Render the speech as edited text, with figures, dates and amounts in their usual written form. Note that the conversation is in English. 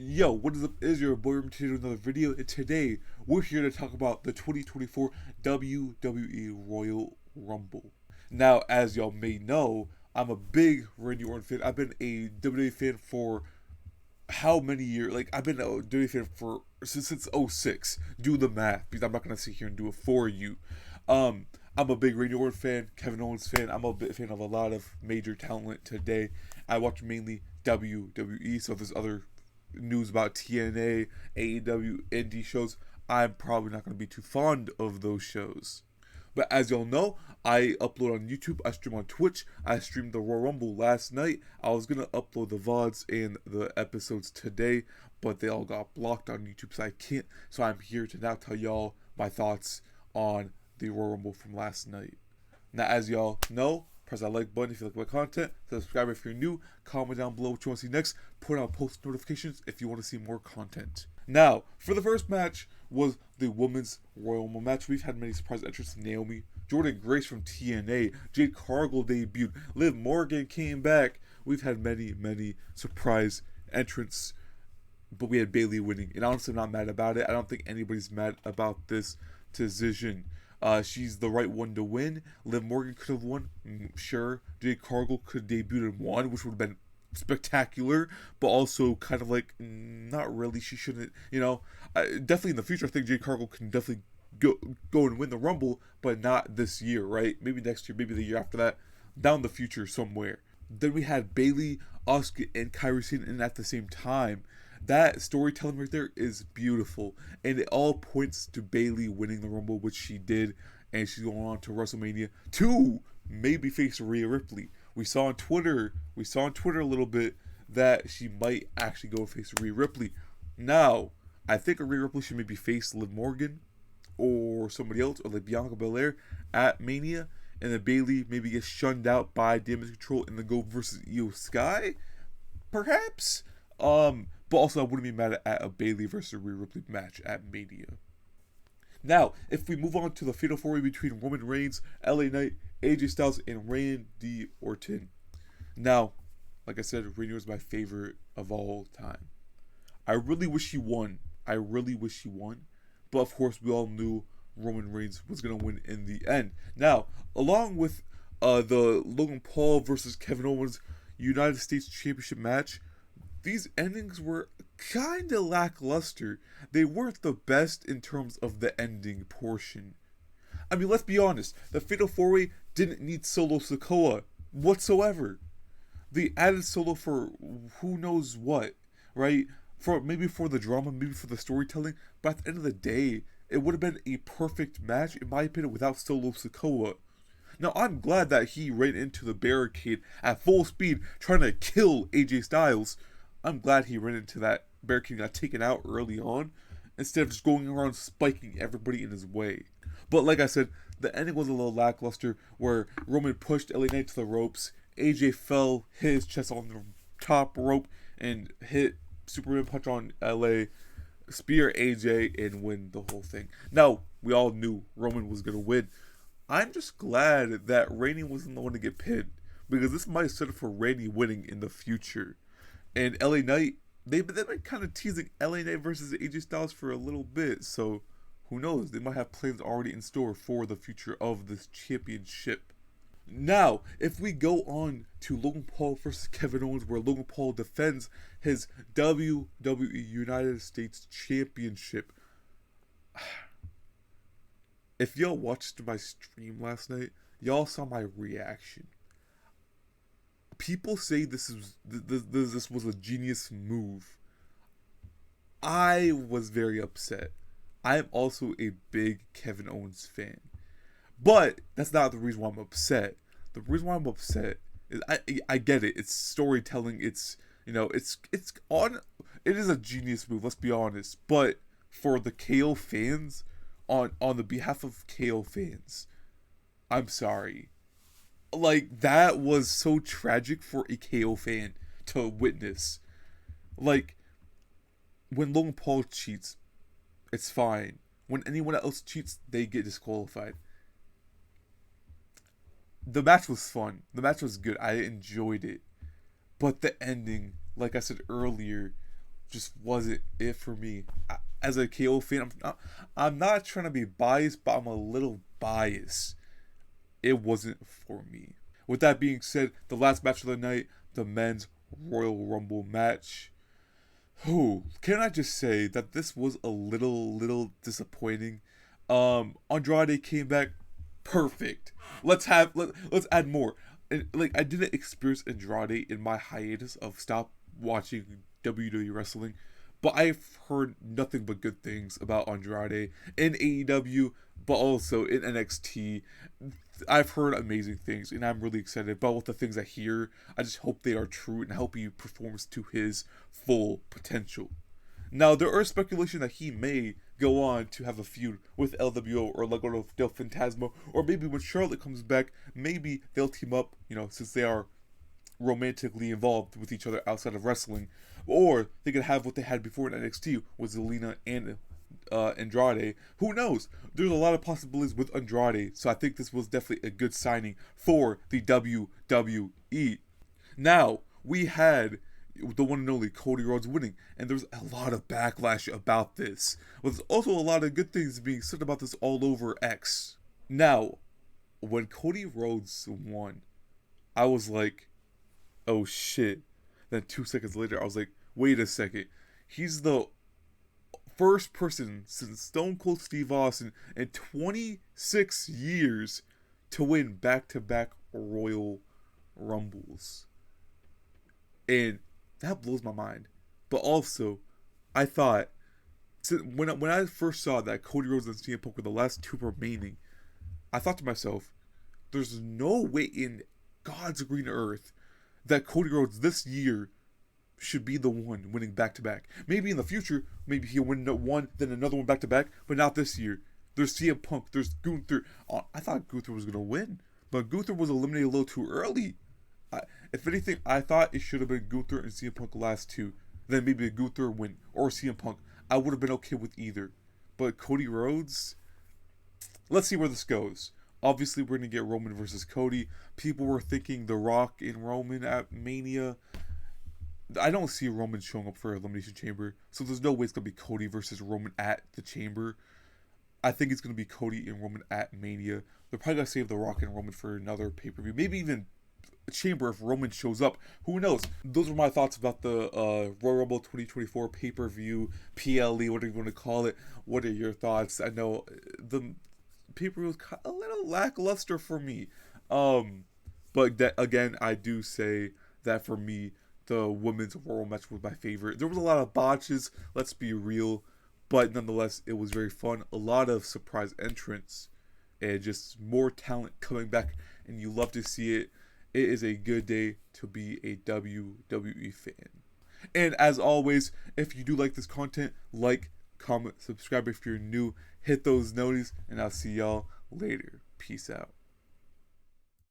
Yo, what is up? It is your boy Room to another video, and today we're here to talk about the 2024 WWE Royal Rumble. Now, as y'all may know, I'm a big Randy Orton fan. I've been a WWE fan for how many years? Like, I've been a WWE fan for since '06. Do the math, because I'm not gonna sit here and do it for you. I'm a big Randy Orton fan, Kevin Owens fan. I'm a big fan of a lot of major talent today. I watch mainly WWE, so if there's other news about TNA, AEW, indie shows, I'm probably not going to be too fond of those shows. But as y'all know, I upload on YouTube, I stream on Twitch, I streamed the Royal Rumble last night. I was going to upload the VODs and the episodes today, but they all got blocked on YouTube, so I can't. So I'm here to now tell y'all my thoughts on the Royal Rumble from last night. Now, as y'all know, press that like button if you like my content, subscribe if you're new, comment down below what you want to see next, put on post notifications if you want to see more content. Now, for the first match was the Women's Royal Rumble match. We've had many surprise entrants: Naomi, Jordan Grace from TNA, Jade Cargill debuted, Liv Morgan came back. We've had many surprise entrants, but we had Bayley winning, and honestly I'm not mad about it. I don't think anybody's mad about this decision. She's the right one to win. Liv Morgan could have won, sure. Jade Cargill could debut and won, which would have been spectacular, but also kind of like, not really. She shouldn't, definitely in the future, I think Jade Cargill can definitely go and win the Rumble, but not this year, right? Maybe next year, maybe the year after that, down the future somewhere. Then we had Bayley, Asuka, and Kairi Sane in at the same time. That storytelling right there is beautiful, and it all points to Bayley winning the Rumble, which she did, and she's going on to WrestleMania to maybe face Rhea Ripley. We saw on Twitter a little bit that she might actually go face Rhea Ripley. Now, I think Rhea Ripley should maybe face Liv Morgan or somebody else, or like Bianca Belair at Mania, and then Bayley maybe gets shunned out by Damage Control in the Go versus Io Sky, perhaps. But also I wouldn't be mad at a Bayley versus Rhea Ripley match at Mania. Now, if we move on to the Fatal 4-Way between Roman Reigns, LA Knight, AJ Styles, and Randy Orton. Now, like I said, Randy was my favorite of all time. I really wish he won. But of course, we all knew Roman Reigns was going to win in the end. Now, along with the Logan Paul versus Kevin Owens United States Championship match, these endings were kind of lackluster. They weren't the best in terms of the ending portion. I mean, let's be honest. The Fatal 4-Way didn't need Solo Sikoa whatsoever. They added Solo for who knows what, right? Maybe for the drama, maybe for the storytelling. But at the end of the day, it would have been a perfect match, in my opinion, without Solo Sikoa. Now, I'm glad that he ran into the barricade at full speed, trying to kill AJ Styles. I'm glad he ran into that barricade and got taken out early on, instead of just going around spiking everybody in his way. But like I said, the ending was a little lackluster, where Roman pushed LA Knight to the ropes, AJ fell, hit his chest on the top rope, and hit Superman Punch on LA, spear AJ, and win the whole thing. Now, we all knew Roman was going to win. I'm just glad that Randy wasn't the one to get pinned, because this might set up for Randy winning in the future. And LA Knight, they've been kind of teasing LA Knight versus AJ Styles for a little bit, so who knows? They might have plans already in store for the future of this championship. Now, if we go on to Logan Paul versus Kevin Owens, where Logan Paul defends his WWE United States Championship. If y'all watched my stream last night, y'all saw my reaction. People say this was a genius move. I was very upset. I am also a big Kevin Owens fan, but that's not the reason why I'm upset. The reason why I'm upset is I get it. It's storytelling. It's it is a genius move. Let's be honest. But for the KO fans, on the behalf of KO fans, I'm sorry. Like, that was so tragic for a KO fan to witness. Like, when Logan Paul cheats, it's fine. When anyone else cheats, they get disqualified. The match was fun. The match was good. I enjoyed it. But the ending, like I said earlier, just wasn't it for me. As a KO fan, I'm not trying to be biased, but I'm a little biased. It wasn't for me. With that being said, the last match of the night, the men's Royal Rumble match. Can I just say that this was a little disappointing. Andrade came back perfect. Let's add more. And like, I didn't experience Andrade in my hiatus of stop watching WWE wrestling, but I've heard nothing but good things about Andrade in AEW, but also in NXT. I've heard amazing things, and I'm really excited about the things I hear. I just hope they are true, and I hope he performs to his full potential. Now, there is speculation that he may go on to have a feud with LWO or Legado del Fantasma, or maybe when Charlotte comes back, maybe they'll team up, since they are romantically involved with each other outside of wrestling, or they could have what they had before in NXT with Zelina and Andrade. Who knows? There's a lot of possibilities with Andrade, so I think this was definitely a good signing for the WWE. Now, we had the one and only Cody Rhodes winning, and there's a lot of backlash about this. But there's also a lot of good things being said about this all over X. Now, when Cody Rhodes won, I was like, oh shit. Then 2 seconds later, I was like, wait a second. He's the first person since Stone Cold Steve Austin in 26 years to win back-to-back Royal Rumbles. And that blows my mind. But also, I thought, when I first saw that Cody Rhodes and CM Punk were the last two remaining, I thought to myself, there's no way in God's green earth that Cody Rhodes this year should be the one winning back-to-back. Maybe in the future, maybe he'll win one, then another one back-to-back, but not this year. There's CM Punk, there's Gunther. I thought Gunther was going to win, but Gunther was eliminated a little too early. If anything, I thought it should have been Gunther and CM Punk last two. Then maybe a Gunther win, or CM Punk. I would have been okay with either. But Cody Rhodes, let's see where this goes. Obviously, we're going to get Roman versus Cody. People were thinking The Rock and Roman at Mania. I don't see Roman showing up for Elimination Chamber, so there's no way it's going to be Cody versus Roman at the Chamber. I think it's going to be Cody and Roman at Mania. They're probably going to save The Rock and Roman for another pay-per-view. Maybe even Chamber if Roman shows up. Who knows? Those are my thoughts about the Royal Rumble 2024 pay-per-view, PLE, whatever you want to call it. What are your thoughts? I know the pay-per-view was a little lackluster for me. But that, again, I do say that for me, the women's Royal match was my favorite. There was a lot of botches, let's be real, but nonetheless, it was very fun. A lot of surprise entrants and just more talent coming back, and you love to see it. It is a good day to be a WWE fan. And as always, if you do like this content, like, comment, subscribe if you're new, hit those notices, and I'll see y'all later. Peace out.